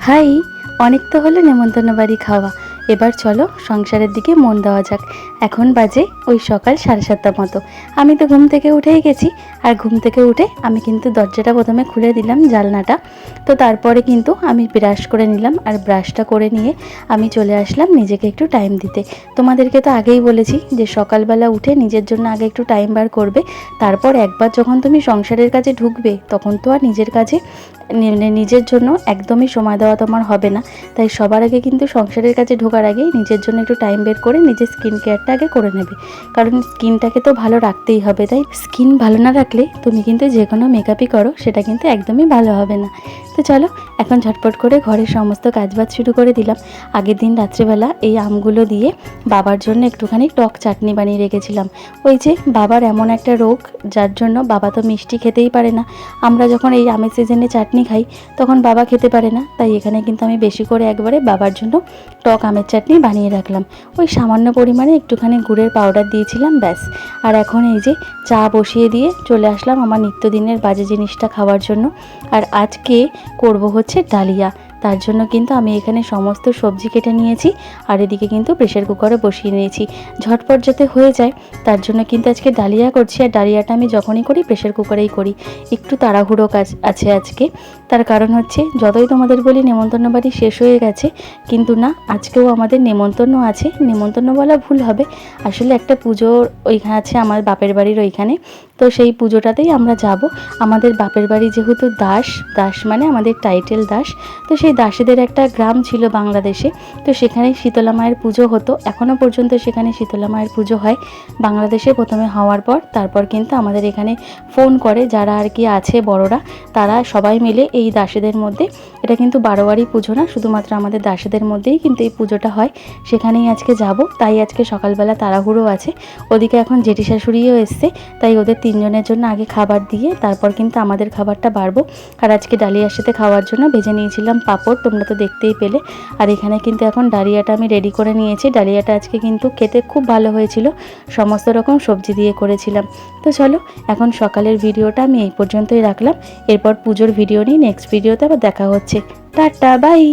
High, অনেক তো হলো নেমন্তন্ন বাড়ি খাওয়া। এবার চলো সংসারের দিকে মন দেওয়া যাক। এখন বাজে ওই সকাল 7:30 মতো। আমি তো ঘুম থেকে উঠেই গেছি। আর ঘুম থেকে উঠে আমি কিন্তু দরজাটা প্রথমে খুলে দিলাম, জানলাটা। তো তারপরে কিন্তু আমি ব্রাশ করে নিলাম, আর ব্রাশটা করে নিয়ে আমি চলে আসলাম নিজেকে একটু টাইম দিতে। তোমাদেরকে তো আগেই বলেছি যে সকালবেলা উঠে নিজের জন্য আগে একটু টাইম বার করবে। তারপর একবার যখন তুমি সংসারের কাজে ঢুকবে তখন তো আর নিজের কাজে নিজের জন্য একদমই সময় দেওয়া তোমার হবে না। তাই সবার আগে কিন্তু সংসারের কাজে ঢোকার আগেই নিজের জন্য একটু টাইম বের করে নিজের স্কিন কেয়ারটা আগে করে নেবে। কারণ স্কিনটাকে তো ভালো রাখতেই হবে, তাই স্কিন ভালো না রাখলে তুমি কিন্তু যে কোনো মেকআপই করো সেটা কিন্তু একদমই ভালো হবে না। তো চলো এখন ঝটপট করে ঘরের সমস্ত কাজবাজ শুরু করে দিলাম। আগের দিন রাত্রিবেলা এই আমগুলো দিয়ে বাবার জন্য একটুখানি টক চাটনি বানিয়ে রেখেছিলাম। ওই যে বাবার এমন একটা রোগ, যার জন্য বাবা তো মিষ্টি খেতেই পারে না। আমরা যখন এই আমের সিজনে চাটনি খাই তখন বাবা খেতে পারে না, তাই এখানে কিন্তু আমি বেশি করে একবারে বাবার জন্য টক আমের চাটনি বানিয়ে রাখলাম। ওই সামান্য পরিমাণে একটুখানি গুড়ের পাউডার দিয়েছিলাম, ব্যাস। আর এখন এই যে চা বসিয়ে দিয়ে চলে আসলাম আমার নিত্যদিনের বাজে জিনিসটা খাওয়ার জন্য। আর আজকে করব হচ্ছে ডালিয়া। তার জন্য কিন্তু আমি এখানে সমস্ত সবজি কেটে নিয়েছি, আর এদিকে কিন্তু প্রেশার কুকারে বসিয়ে নিয়েছি ঝটপট যাতে হয়ে যায়। তার জন্য কিন্তু আজকে ডালিয়া করছি, আর ডালিয়াটা আমি যখনই করি প্রেশার কুকারেই করি। একটু তাড়াহুড়ো কাজ আছে আজকে। তার কারণ হচ্ছে যতই তোমাদের বলি নেমন্তন্ন বাড়ি শেষ হয়ে গেছে, কিন্তু না, আজকেও আমাদের নেমন্তন্ন আছে। নেমন্তন্ন বলা ভুল হবে, আসলে একটা পুজো ওইখানে আছে আমার বাপের বাড়ির ওইখানে। তো সেই পুজোটাতেই আমরা যাব। আমাদের বাপের বাড়ি যেহেতু দাস, দাস মানে আমাদের টাইটেল দাস, তো সেই দাসীদের একটা গ্রাম ছিল বাংলাদেশে। তো সেখানে শীতলা মায়ের পুজো হতো, এখনও পর্যন্ত সেখানে শীতলা মায়ের পুজো হয়। বাংলাদেশে প্রথমে হওয়ার পর তারপর কিন্তু আমাদের এখানে ফোন করে যারা আর কি আছে বড়রা, তারা সবাই মিলে এই দাসীদের মধ্যে, এটা কিন্তু বারোয়ারি পুজো না, শুধুমাত্র আমাদের দাসীদের মধ্যেই কিন্তু এই পুজোটা হয়। সেখানেই আজকে যাব, তাই আজকে সকালবেলা তাড়াহুড়ো আছে। ওদিকে এখন জেঠি শাশুড়িও এসছে, তাই ওদের তিনজনের জন্য আগে খাবার দিয়ে তারপর কিন্তু আমাদের খাবারটা বাড়বো। আর আজকে ডালিয়ার সাথে খাওয়ার জন্য ভেজে নিয়েছিলাম পাঁপড়, তোমরা তো দেখতেই পেলে। আর এখানে কিন্তু এখন ডালিয়াটা আমি রেডি করে নিয়েছি। ডালিয়াটা আজকে কিন্তু খেতে খুব ভালো হয়েছিল, সমস্ত রকম সবজি দিয়ে করেছিলাম। তো চলো এখন সকালের ভিডিওটা আমি এই পর্যন্তই রাখলাম। এরপর পুজোর ভিডিও নিয়ে নেক্সট ভিডিওতে আবার দেখা হচ্ছে। টাটা, বাই।